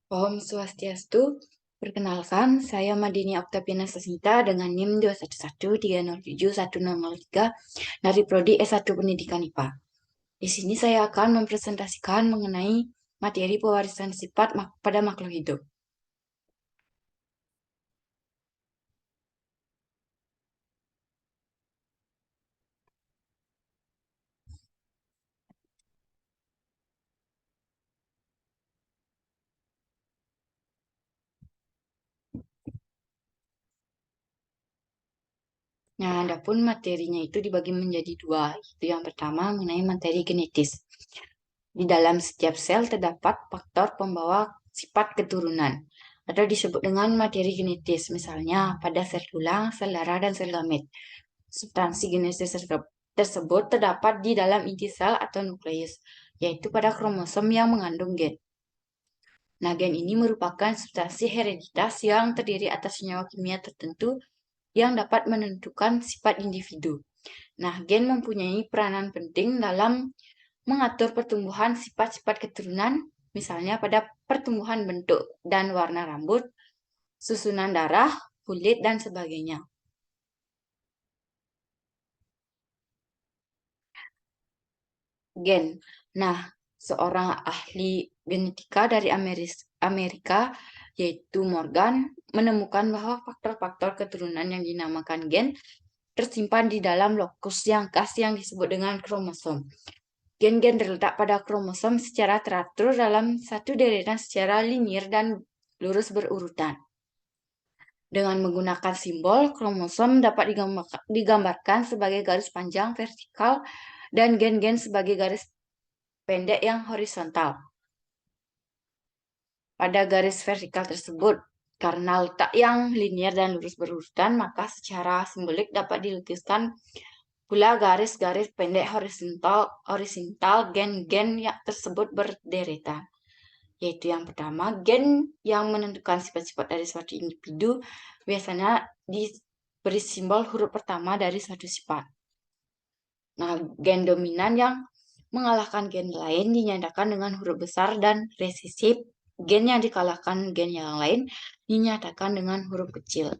Om Swastiastu, perkenalkan saya Madini Oktaviana Sasmita dengan NIM 211307103 dari Prodi S1 Pendidikan IPA. Di sini saya akan mempresentasikan mengenai materi pewarisan sifat pada makhluk hidup. Nah, adapun materinya itu dibagi menjadi dua. Itu yang pertama mengenai materi genetis. Di dalam setiap sel terdapat faktor pembawa sifat keturunan atau disebut dengan materi genetis, misalnya pada sel tulang, sel darah, dan sel gamet. Substansi genetis tersebut terdapat di dalam inti sel atau nukleus, yaitu pada kromosom yang mengandung gen. Nah, gen ini merupakan substansi hereditas yang terdiri atas senyawa kimia tertentu yang dapat menentukan sifat individu. Nah, gen mempunyai peranan penting dalam mengatur pertumbuhan sifat-sifat keturunan, misalnya pada pertumbuhan bentuk dan warna rambut, susunan darah, kulit, dan sebagainya. Gen. Nah, seorang ahli genetika dari Amerika, yaitu Morgan, menemukan bahwa faktor-faktor keturunan yang dinamakan gen tersimpan di dalam lokus yang khas yang disebut dengan kromosom. Gen-gen terletak pada kromosom secara teratur dalam satu deretan secara linier dan lurus berurutan. Dengan menggunakan simbol, kromosom dapat digambarkan sebagai garis panjang vertikal dan gen-gen sebagai garis pendek yang horizontal. Pada garis vertikal tersebut, karena letak yang linier dan lurus berurutan, maka secara simbolik dapat dilukiskan pula garis-garis pendek horizontal gen-gen yang tersebut berderetan. Yaitu yang pertama, gen yang menentukan sifat-sifat dari suatu individu biasanya diberi simbol huruf pertama dari suatu sifat. Nah, gen dominan yang mengalahkan gen lain dinyatakan dengan huruf besar dan resesif. Gen yang dikalahkan gen yang lain dinyatakan dengan huruf kecil.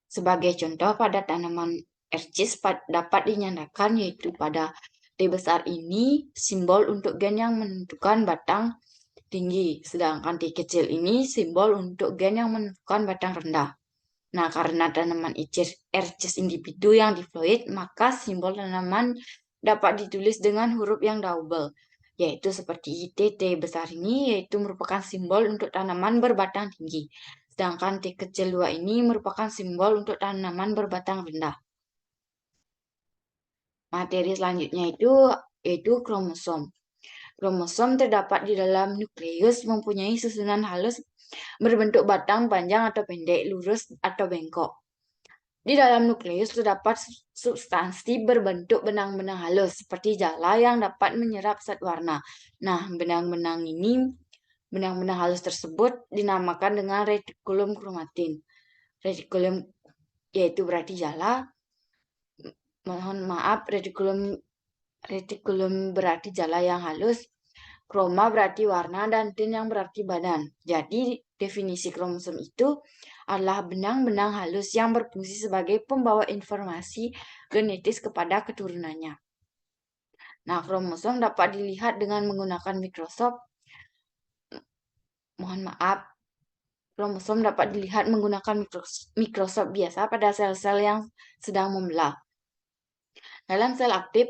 Sebagai contoh, pada tanaman ercis dapat dinyatakan yaitu pada T besar ini simbol untuk gen yang menentukan batang tinggi, sedangkan T kecil ini simbol untuk gen yang menentukan batang rendah. Nah, karena tanaman ercis individu yang diploid, maka simbol tanaman dapat ditulis dengan huruf yang double, yaitu seperti T besar ini, yaitu merupakan simbol untuk tanaman berbatang tinggi. Sedangkan T kecil 2 ini merupakan simbol untuk tanaman berbatang rendah. Materi selanjutnya yaitu kromosom. Kromosom terdapat di dalam nukleus mempunyai susunan halus berbentuk batang panjang atau pendek, lurus atau bengkok. Di dalam nukleus terdapat substansi berbentuk benang-benang halus seperti jala yang dapat menyerap zat warna. Nah, benang-benang halus tersebut dinamakan dengan retikulum kromatin. Retikulum yaitu berarti jala. Mohon maaf, retikulum berarti jala yang halus. Kroma berarti warna dan tin yang berarti badan. Jadi definisi kromosom itu adalah benang-benang halus yang berfungsi sebagai pembawa informasi genetis kepada keturunannya. Nah, kromosom dapat dilihat dengan menggunakan mikroskop. Mohon maaf, kromosom dapat dilihat menggunakan mikroskop biasa pada sel-sel yang sedang membelah. Dalam sel aktif,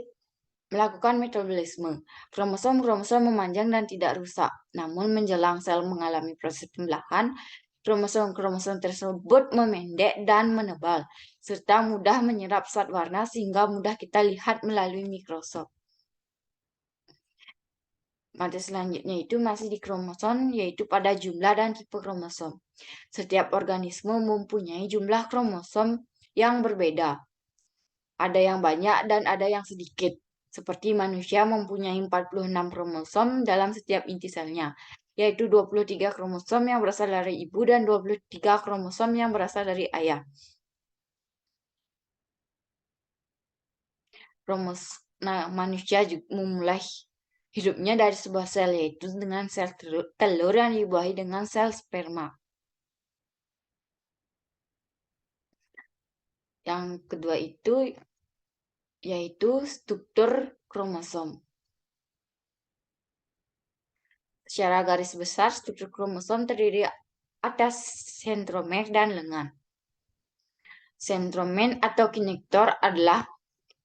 melakukan metabolisme. Kromosom-kromosom memanjang dan tidak rusak. Namun menjelang sel mengalami proses pembelahan, kromosom-kromosom tersebut memendek dan menebal, serta mudah menyerap zat warna sehingga mudah kita lihat melalui mikroskop. Materi selanjutnya itu masih di kromosom, yaitu pada jumlah dan tipe kromosom. Setiap organisme mempunyai jumlah kromosom yang berbeda. Ada yang banyak dan ada yang sedikit. Seperti manusia mempunyai 46 kromosom dalam setiap inti selnya, yaitu 23 kromosom yang berasal dari ibu dan 23 kromosom yang berasal dari ayah. manusia juga memulai hidupnya dari sebuah sel, yaitu dengan sel telur yang dibuahi dengan sel sperma. Yang kedua itu yaitu struktur kromosom. Secara garis besar, struktur kromosom terdiri atas sentromer dan lengan. Sentromer atau kinektor adalah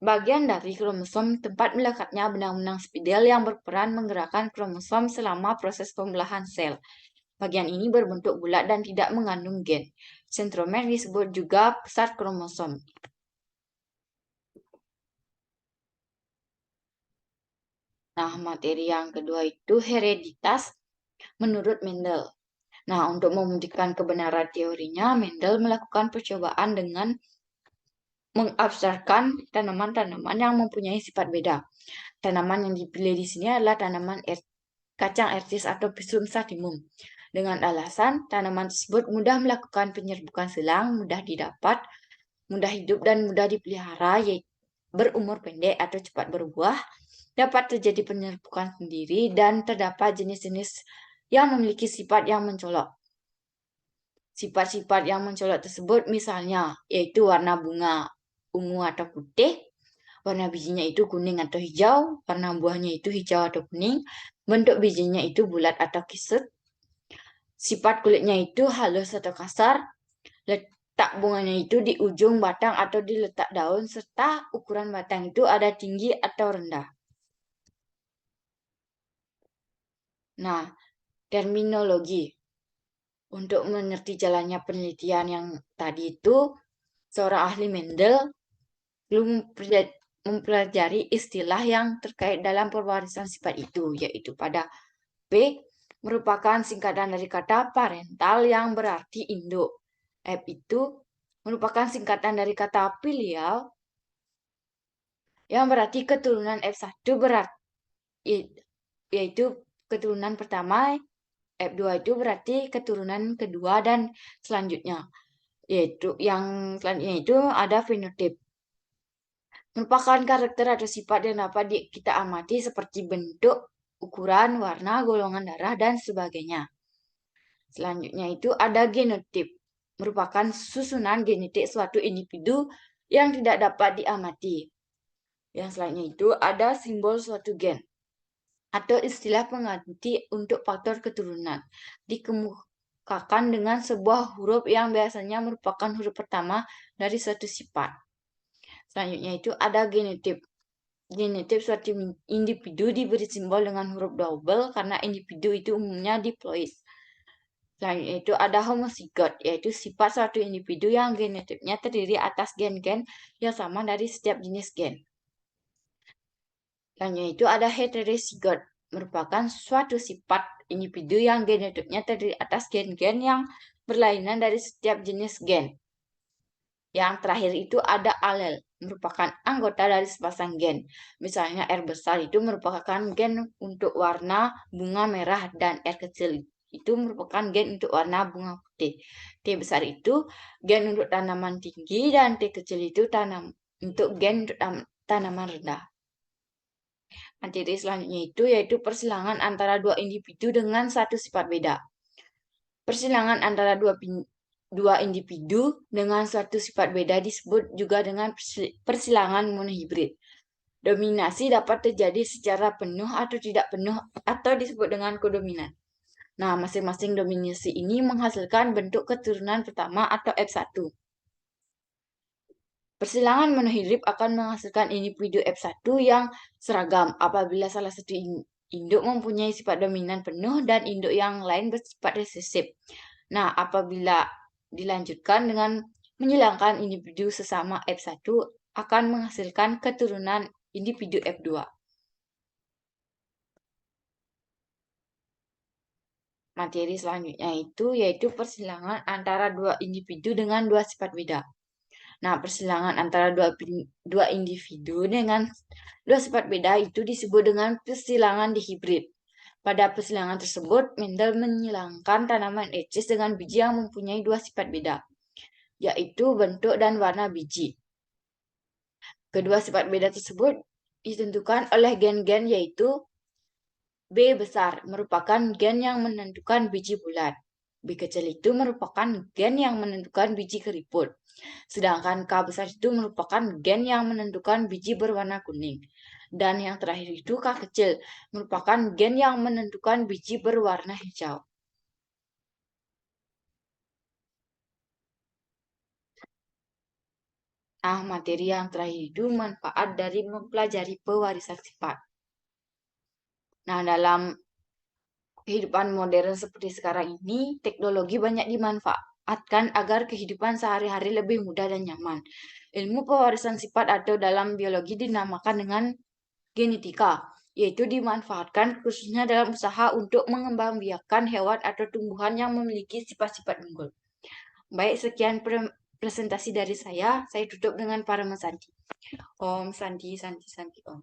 bagian dari kromosom tempat melekatnya benang-benang spidol yang berperan menggerakkan kromosom selama proses pembelahan sel. Bagian ini berbentuk bulat dan tidak mengandung gen. Sentromer disebut juga pusat kromosom. Nah, materi yang kedua itu hereditas menurut Mendel. Nah, untuk membuktikan kebenaran teorinya, Mendel melakukan percobaan dengan mengabstrakan tanaman-tanaman yang mempunyai sifat beda. Tanaman yang dipilih di sini adalah tanaman kacang ertis atau Pisum sativum. Dengan alasan tanaman tersebut mudah melakukan penyerbukan selang, mudah didapat, mudah hidup dan mudah dipelihara, yaitu berumur pendek atau cepat berbuah, dapat terjadi penyerbukan sendiri, dan terdapat jenis-jenis yang memiliki sifat yang mencolok. Sifat-sifat yang mencolok tersebut misalnya yaitu warna bunga ungu atau putih, warna bijinya itu kuning atau hijau, warna buahnya itu hijau atau kuning, bentuk bijinya itu bulat atau kisut, sifat kulitnya itu halus atau kasar, letak bunganya itu di ujung batang atau di letak daun, serta ukuran batang itu ada tinggi atau rendah. Nah, terminologi. Untuk mengerti jalannya penelitian yang tadi itu, seorang ahli Mendel belum mempelajari istilah yang terkait dalam pewarisan sifat itu, yaitu pada P merupakan singkatan dari kata parental yang berarti induk. F itu merupakan singkatan dari kata filial yang berarti keturunan F1 yaitu keturunan pertama, F2 itu berarti keturunan kedua dan selanjutnya. Yaitu yang selanjutnya itu ada fenotip. Merupakan karakter atau sifat yang dapat kita amati seperti bentuk, ukuran, warna, golongan darah, dan sebagainya. Selanjutnya itu ada genotip. Merupakan susunan genetik suatu individu yang tidak dapat diamati. Yang selanjutnya itu ada simbol suatu gen atau istilah pengganti untuk faktor keturunan. Dikemukakan dengan sebuah huruf yang biasanya merupakan huruf pertama dari suatu sifat. Selanjutnya itu ada genotip. Genotip suatu individu diberi simbol dengan huruf double karena individu itu umumnya diploid. Selanjutnya itu ada homozigot, yaitu sifat suatu individu yang genotipnya terdiri atas gen-gen yang sama dari setiap jenis gen. Selanjutnya itu ada heterozigot, merupakan suatu sifat individu yang genotipnya terdiri atas gen-gen yang berlainan dari setiap jenis gen. Yang terakhir itu ada alel, merupakan anggota dari sepasang gen. Misalnya R besar itu merupakan gen untuk warna bunga merah dan R kecil itu merupakan gen untuk warna bunga putih. T besar itu gen untuk tanaman tinggi dan T kecil itu untuk gen untuk tanaman rendah. Materi selanjutnya itu yaitu persilangan antara dua individu dengan satu sifat beda. Persilangan antara dua individu dengan suatu sifat beda disebut juga dengan persilangan monohibrid. Dominasi dapat terjadi secara penuh atau tidak penuh atau disebut dengan kodominan. Nah, masing-masing dominasi ini menghasilkan bentuk keturunan pertama atau F1. Persilangan monohibrid akan menghasilkan individu F1 yang seragam apabila salah satu induk mempunyai sifat dominan penuh dan induk yang lain bersifat resesif. Nah, apabila dilanjutkan dengan menghilangkan individu sesama F1 akan menghasilkan keturunan individu F2. Materi selanjutnya itu yaitu persilangan antara dua individu dengan dua sifat beda. Nah, persilangan antara dua individu dengan dua sifat beda itu disebut dengan persilangan dihibrid. Pada persilangan tersebut, Mendel menyilangkan tanaman ecis dengan biji yang mempunyai dua sifat beda, yaitu bentuk dan warna biji. Kedua sifat beda tersebut ditentukan oleh gen-gen yaitu B besar merupakan gen yang menentukan biji bulat. B kecil itu merupakan gen yang menentukan biji keriput. Sedangkan K besar itu merupakan gen yang menentukan biji berwarna kuning. Dan yang terakhir itu K kecil merupakan gen yang menentukan biji berwarna hijau. Nah, materi yang terakhir itu manfaat dari mempelajari pewarisan sifat. Nah, dalam kehidupan modern seperti sekarang ini, teknologi banyak dimanfaatkan agar kehidupan sehari-hari lebih mudah dan nyaman. Ilmu pewarisan sifat atau dalam biologi dinamakan dengan genetika, yaitu dimanfaatkan khususnya dalam usaha untuk mengembangbiakan hewan atau tumbuhan yang memiliki sifat-sifat unggul. Baik, sekian presentasi dari saya tutup dengan para Santi. Om Santi, Santi, Santi, Om.